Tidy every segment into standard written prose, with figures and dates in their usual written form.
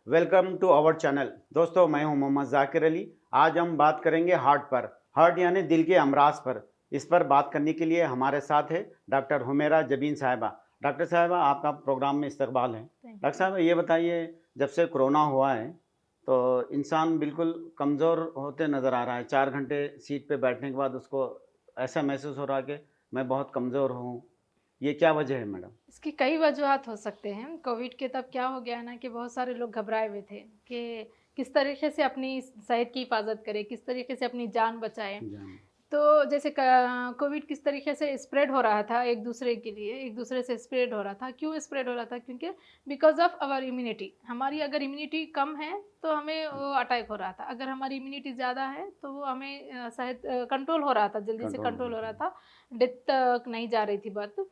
Welcome to our channel. दोस्तों, मैं हूं मोहम्मद जाकिर अली। आज हम बात करेंगे हार्ट पर, हार्ट यानी दिल के अमराज पर। इस पर बात करने के लिए हमारे साथ है डॉक्टर हुमेरा जबीन साहिबा। डॉक्टर साहिबा, आपका प्रोग्राम में इस्तकबाल है। Thank doctor you. साहिबा, ये बताइए, जब से कोरोना हुआ है तो इंसान बिल्कुल कमज़ोर होते नज़र आ रहा है। 4 घंटे सीट पे बैठने के बाद उसको ऐसा महसूस हो रहा है कि मैं बहुत कमज़ोर हूँ। ये क्या वजह है मैडम? इसकी कई वजूहात हो सकते हैं। कोविड के तब क्या हो गया ना कि बहुत सारे लोग घबराए हुए थे कि किस तरीके से अपनी सेहत की हिफाज़त करें, किस तरीके से अपनी जान बचाएँ। जान। तो जैसे कोविड किस तरीके से स्प्रेड हो रहा था एक-दूसरे के लिए, एक-दूसरे से स्प्रेड हो रहा था। क्यों स्प्रेड हो रहा था? क्योंकि बिकॉज़ ऑफ़ आवर इम्यूनिटी। हमारी अगर इम्यूनिटी कम है, तो हमें वो अटैक हो रहा था। अगर हमारी इम्यूनिटी ज़्यादा है, तो वो हमें शायद कंट्रोल हो रहा था, जल्दी से कंट्रोल हो कंट्रोल हो रहा रहा था। था, डेथ तक नहीं जा रही थी बात।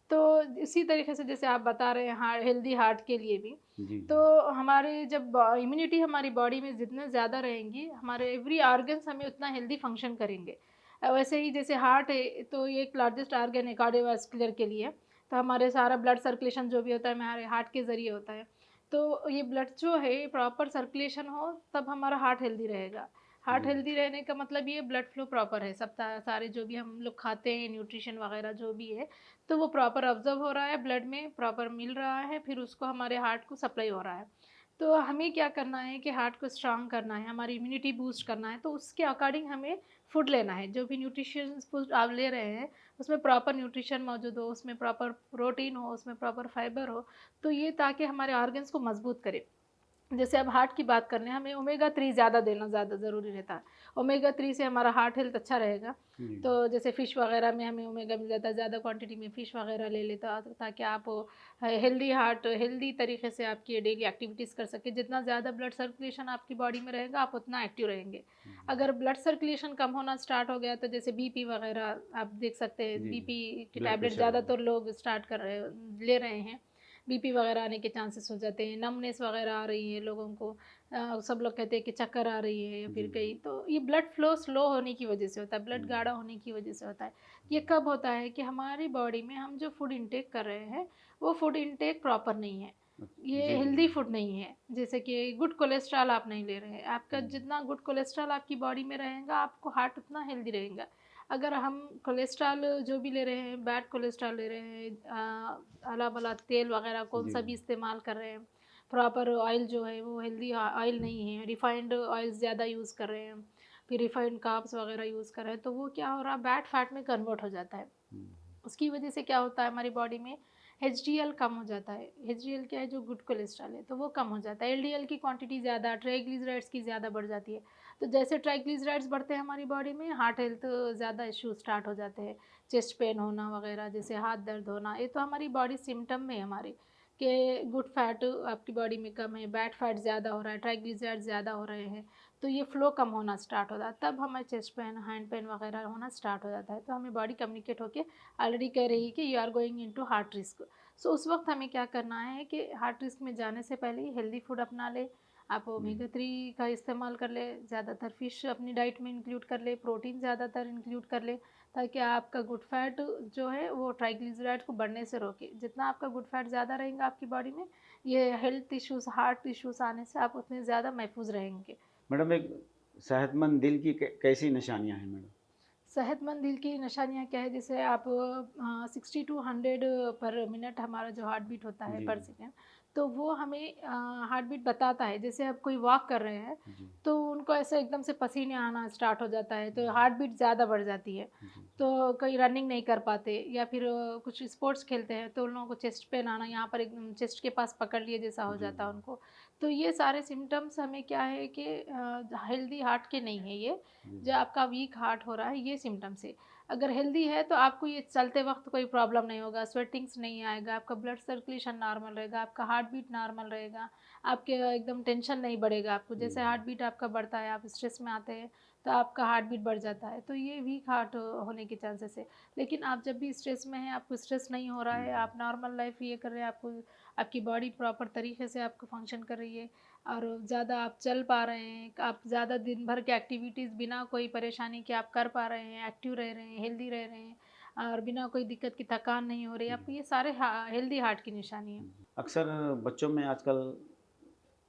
तो इसी तरीके से जैसे आप बता रहे हैं हेल्दी हार्ट के लिए भी, जी तो जी। हमारे जब इम्यूनिटी हमारी बॉडी में जितने ज़्यादा रहेंगी, हमारे एवरी ऑर्गन्स हमें उतना हेल्दी फंक्शन करेंगे। वैसे ही जैसे हार्ट है, तो ये एक लार्जेस्ट ऑर्गन है कार्डियोवास्कुलर के लिए, तो हमारे सारा ब्लड सर्कुलेशन जो भी होता है हमारे हार्ट के ज़रिए होता है। तो ये ब्लड जो है प्रॉपर सर्कुलेशन हो, तब हमारा हार्ट हेल्दी रहेगा। हार्ट जी। हेल्दी रहने का मतलब ये ब्लड फ्लो प्रॉपर है, सब सारे जो भी हम लोग खाते हैं न्यूट्रिशन वगैरह जो भी है, तो वो प्रॉपर ऑब्ज़र्व हो रहा है, ब्लड में प्रॉपर मिल रहा है, फिर उसको हमारे हार्ट को सप्लाई हो रहा है। तो हमें क्या करना है कि हार्ट को स्ट्रॉन्ग करना है, हमारी इम्यूनिटी बूस्ट करना है, तो उसके अकॉर्डिंग हमें फूड लेना है। जो भी न्यूट्रिशंस फूड आप ले रहे हैं, उसमें प्रॉपर न्यूट्रिशन मौजूद हो, उसमें प्रॉपर प्रोटीन हो, उसमें प्रॉपर फाइबर हो, तो ये ताकि हमारे ऑर्गन्स को मजबूत करे। जैसे अब हार्ट की बात कर रहे हैं, हमें ओमेगा 3 ज़्यादा देना ज़्यादा ज़रूरी रहता है। ओमेगा 3 से हमारा हार्ट हेल्थ अच्छा रहेगा। जी। तो जैसे फ़िश वग़ैरह में हमें ओमेगा मिल जाता है, ज़्यादा क्वांटिटी में फ़िश वग़ैरह ले लेता ताकि आप हेल्दी हार्ट हेल्दी तरीके से आपकी डेली एक्टिविटीज़ कर सकें। जितना ज़्यादा ब्लड सर्कुलेशन आपकी बॉडी में रहेगा, आप उतना एक्टिव रहेंगे। अगर ब्लड सर्कुलेशन कम होना स्टार्ट हो गया, तो जैसे बीपी वग़ैरह आप देख सकते हैं, जी, बीपी की ब्लड टैबलेट प्रेशर हो। ज़्यादातर लोग स्टार्ट कर रहे ले रहे हैं। बीपी वगैरह आने के चांसेस हो जाते हैं, नमनेस वगैरह आ रही है लोगों को। सब लोग कहते हैं कि चक्कर आ रही है या जी, फिर जी। कहीं, तो ये ब्लड फ्लो स्लो होने की वजह से होता है, ब्लड हुँ, गाढ़ा होने की वजह से होता है। ये कब होता है कि हमारी बॉडी में हम जो फूड इंटेक कर रहे हैं, वो फूड इंटेक प्रॉपर नहीं है। ये जी, जी। हेल्दी फूड नहीं है। जैसे कि गुड कोलेस्ट्रॉल आप नहीं ले रहे हैं, आपका हुँ, जितना गुड कोलेस्ट्रॉल आपकी बॉडी में रहेगा, आपको हार्ट उतना हेल्दी रहेगा। अगर हम कोलेस्ट्रॉल जो भी ले रहे हैं, बैड कोलेस्ट्रॉल ले रहे हैं, अला-भला तेल वगैरह जी, कौन-सा भी जी। इस्तेमाल कर रहे हैं, प्रॉपर ऑयल जो है वो हेल्दी ऑयल नहीं है, रिफाइंड ऑयल ज़्यादा यूज़ कर रहे हैं, फिर रिफाइंड कार्ब्स वगैरह यूज़ कर रहे हैं, तो वो क्या हो रहा है, बैड फैट में कन्वर्ट हो जाता है। हुँ, उसकी वजह से क्या होता है, हमारी बॉडी में एचडीएल कम हो जाता है। एचडीएल क्या है, जो गुड कोलेस्ट्रॉल है, तो वो कम हो जाता है। एलडीएल की क्वांटिटी ज़्यादा, ट्राइग्लिसराइड्स की ज़्यादा बढ़ जाती है। तो जैसे ट्राइग्लिसराइड्स बढ़ते हैं हमारी बॉडी में, हार्ट हेल्थ ज़्यादा इश्यू स्टार्ट हो जाते हैं। चेस्ट पेन होना वगैरह, जैसे हाथ दर्द होना, ये तो हमारी बॉडी सिम्टम में है हमारे, कि गुड फैट आपकी बॉडी में कम है, बैड फैट ज़्यादा हो रहा है, ट्राइग्लिसराइड्स ज़्यादा हो रहे हैं, तो ये फ्लो कम होना स्टार्ट हो जाता है। तब हमें चेस्ट पेन, हैंड पेन वगैरह होना स्टार्ट हो जाता है। तो हमें बॉडी कम्युनिकेट होके ऑलरेडी कह रही है कि you are going into heart risk. So उस वक्त हमें क्या करना है कि हार्ट रिस्क में जाने से पहले ही हेल्दी फूड अपना ले। आप जी। ओमेगा 3 का इस्तेमाल कर ले, ज़्यादातर फ़िश अपनी डाइट में इंक्लूड कर ले, प्रोटीन ज़्यादातर इंक्लूड कर ले, ताकि आपका गुड फैट जो है वो ट्राइग्लिसराइड को बढ़ने से रोके। जितना आपका गुड फैट ज़्यादा रहेगा आपकी बॉडी में, ये हेल्थ इश्यूज़, हार्ट इश्यूज़ आने से आप उतने ज़्यादा महफूज रहेंगे। मैडम, एक सेहतमंद दिल की कैसी निशानियाँ हैं मैडम? सेहतमंद दिल की निशानियाँ क्या है, जैसे आप 60 टू 100 पर मिनट हमारा जो हार्ट बीट होता है जी, पर जी। सेकंड, तो वो हमें हार्ट बीट बताता है। जैसे आप कोई वॉक कर रहे हैं, जी, तो उनको ऐसे एकदम से पसीने आना स्टार्ट हो जाता है, तो जी, हार्ट बीट ज़्यादा बढ़ जाती है। जी, जी। तो कहीं रनिंग नहीं कर पाते, या फिर कुछ स्पोर्ट्स खेलते हैं, तो उन लोगों को चेस्ट पेन आना, यहाँ पर एकदम चेस्ट के पास पकड़ लिए जैसा हो जी, जाता जी। है उनको। तो ये सारे सिम्टम्स हमें क्या है कि हेल्दी हार्ट के नहीं है ये, जी, जो जी। आपका वीक हार्ट हो रहा है, ये सिम्टम्स है। अगर हेल्दी है तो आपको ये चलते वक़्त कोई प्रॉब्लम नहीं होगा, स्वेटिंग्स नहीं आएगा, आपका ब्लड सर्कुलेशन नॉर्मल रहेगा, आपका हार्ट बीट नॉर्मल रहेगा, आपके एकदम टेंशन नहीं बढ़ेगा आपको। जी, जैसे जी। हार्ट बीट आपका बढ़ता है, आप स्ट्रेस में आते हैं, तो आपका हार्ट बीट बढ़ जाता है, तो ये वीक हार्ट होने के चांसेस है। लेकिन आप जब भी स्ट्रेस में हैं, आपको स्ट्रेस नहीं हो रहा जी, है, जी। आप नॉर्मल लाइफ़ ये कर रहे हैं, आपको आपकी बॉडी प्रॉपर तरीके से आपको फंक्शन कर रही है, और ज़्यादा आप चल पा रहे हैं, आप ज़्यादा दिन भर की एक्टिविटीज़ बिना कोई परेशानी के आप कर पा रहे हैं, एक्टिव रह रहे हैं, हेल्दी रह रहे हैं, और बिना कोई दिक्कत की थकान नहीं हो रही है, जी, आपको ये सारे हेल्दी हार्ट की निशानी है। जी। अक्सर बच्चों में आजकल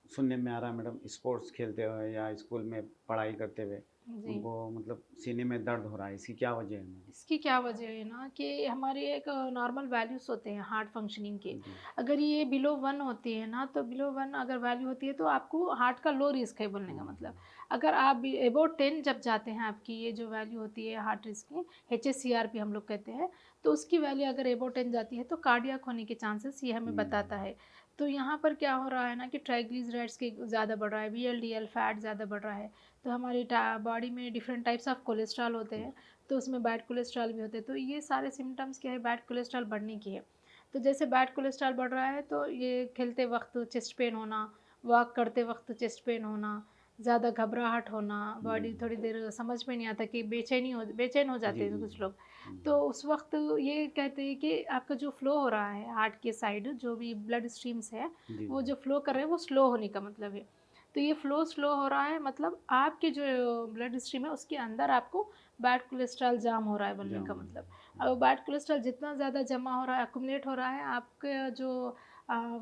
सुनने में आ रहा है मैडम, स्पोर्ट्स खेलते हुए या स्कूल में पढ़ाई करते हुए जी। उनको मतलब सीने में दर्द हो रहा है, इसकी क्या वजह है मैडम? इसकी क्या वजह है ना कि हमारे एक नॉर्मल वैल्यूज़ होते हैं हार्ट फंक्शनिंग के। जी। अगर ये बिलो 1 होती है ना, तो बिलो 1 अगर वैल्यू होती है तो आपको हार्ट का लो रिस्क है बोलने का मतलब। अगर आप अबाउट 10 जब जाते हैं, आपकी ये जो वैल्यू होती है हार्ट रिस्क की, HSCRP हम लोग कहते हैं, तो उसकी वैल्यू अगर अबाउट 10 जाती है तो कार्डियक होने के चांसेस ये हमें बताता है। तो यहाँ पर क्या हो रहा है ना कि ट्राइग्लिसराइड्स के ज़्यादा बढ़ रहा है, VLDL फैट ज़्यादा बढ़ रहा है। तो हमारी बॉडी में डिफरेंट टाइप्स ऑफ कोलेस्ट्रॉल होते हैं, तो उसमें बैड कोलेस्ट्रॉल भी होते हैं। तो ये सारे सिम्टम्स क्या है, बैड कोलेस्ट्रॉल बढ़ने की है। तो जैसे बैड कोलेस्ट्रॉल बढ़ रहा है तो ये खेलते वक्त चेस्ट पेन होना, वॉक करते वक्त चेस्ट पेन होना, ज़्यादा घबराहट होना, बॉडी थोड़ी देर समझ में नहीं आता कि बेचैन हो जाते जी हैं जी कुछ जी। लोग। तो उस वक्त ये कहते हैं कि आपका जो फ्लो हो रहा है हार्ट के साइड, जो भी ब्लड स्ट्रीम्स है जी वो जी। जो फ्लो कर रहे हैं वो स्लो होने का मतलब है। तो ये फ्लो स्लो हो रहा है मतलब आपकी जो ब्लड स्ट्रीम है उसके अंदर आपको बैड कोलेस्ट्रॉल जाम हो रहा है बोलने जाम का हो मतलब। रहा अब बैड कोलेस्ट्रॉल जितना ज़्यादा जमा हो रहा है, अक्यूमुलेट हो रहा है, आपका जो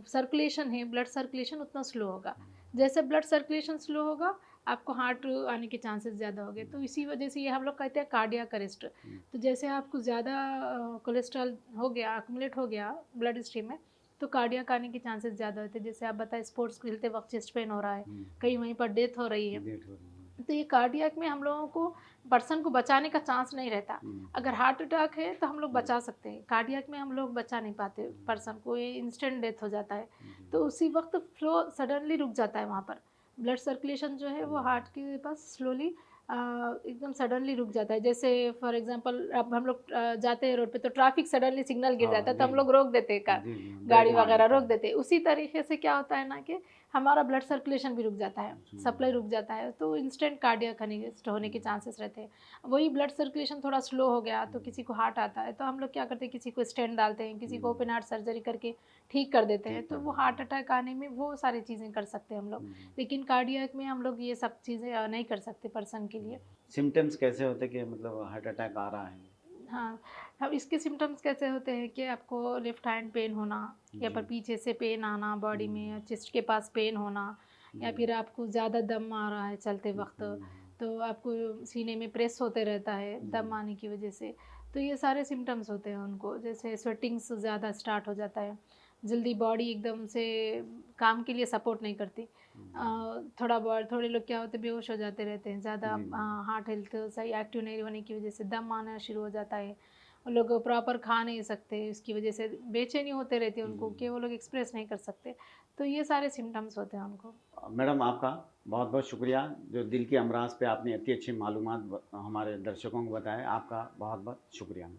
सर्कुलेशन है, ब्लड सर्कुलेशन उतना स्लो होगा। जैसे ब्लड सर्कुलेशन स्लो होगा, आपको हार्ट आने के चांसेस ज़्यादा होंगे। तो इसी वजह से ये हम लोग कहते हैं कार्डियक अरेस्ट। तो जैसे आपको ज़्यादा कोलेस्ट्रॉल हो गया, अक्यूमुलेट हो गया ब्लड स्ट्रीम में, तो कार्डियक आने के चांसेस ज़्यादा होते हैं। जैसे आप बताएं स्पोर्ट्स खेलते वक्त चेस्ट पेन हो रहा है, कहीं वहीं पर डेथ हो रही है। डेट हो रही है। तो ये कार्डियक में हम लोगों को पर्सन को बचाने का चांस नहीं रहता। अगर हार्ट अटैक है तो हम लोग बचा सकते हैं, कार्डियक में हम लोग बचा नहीं पाते पर्सन को, ये इंस्टेंट डेथ हो जाता है। तो उसी वक्त फ्लो सडनली रुक जाता है वहाँ पर, ब्लड सर्कुलेशन जो है वो हार्ट के पास स्लोली एकदम सडनली रुक जाता है। जैसे फॉर एग्जांपल अब हम लोग जाते हैं रोड पे तो ट्रैफिक सडनली सिग्नल गिर हाँ जाता है तो जी हम लोग रोक देते हैं जी जी, ब्रेक गाड़ी मार वगैरह देते रोक हैं। देते हैं। उसी तरीके से क्या होता है ना कि हमारा ब्लड सर्कुलेशन भी रुक जाता है, सप्लाई हम्म, रुक जाता है, तो इंस्टेंट कार्डियक अरेस्ट होने के चांसेस रहते हैं। वही ब्लड सर्कुलेशन थोड़ा स्लो हो गया तो किसी को हार्ट आता है तो हम लोग क्या करते हैं, किसी को स्टेंट डालते हैं, किसी को ओपन हार्ट सर्जरी करके ठीक कर देते हैं। ठीक तो कर वो देते हार्ट हैं। अटैक आने में वो सारी चीज़ें कर सकते हैं हम लोग। लेकिन कार्डियक में हम लोग ये सब चीज़ें नहीं कर सकते पर्सन के लिए। सिम्टम्स कैसे होते कि मतलब हार्ट अटैक आ रहा है? हाँ, अब इसके सिम्टम्स कैसे होते हैं कि आपको लेफ्ट हैंड पेन होना, या जी पर पीछे से पेन आना बॉडी में, या चेस्ट के पास पेन होना, या जी। फिर आपको ज़्यादा दम आ रहा है चलते वक्त, तो आपको सीने में प्रेस होते रहता है दम आने की वजह से। तो ये सारे सिम्टम्स होते हैं उनको। जैसे स्वेटिंग्स ज़्यादा स्टार्ट हो जाता है, जल्दी बॉडी एकदम से काम के लिए सपोर्ट नहीं करती। थोड़े लोग क्या होते हैं, बेहोश हो जाते रहते हैं, ज़्यादा जी जी। हार्ट हेल्थ सही एक्टिव नहीं होने की वजह से दम आना शुरू हो जाता है। वो लोग प्रॉपर खा नहीं सकते, इसकी वजह से बेचैनी होते रहती है उनको कि वो लोग एक्सप्रेस नहीं कर सकते। तो ये सारे सिम्टम्स होते हैं उनको। मैडम आपका बहुत बहुत शुक्रिया, जो दिल के अमराज पे आपने इतनी अच्छी मालूमात हमारे दर्शकों को बताया, आपका बहुत बहुत शुक्रिया।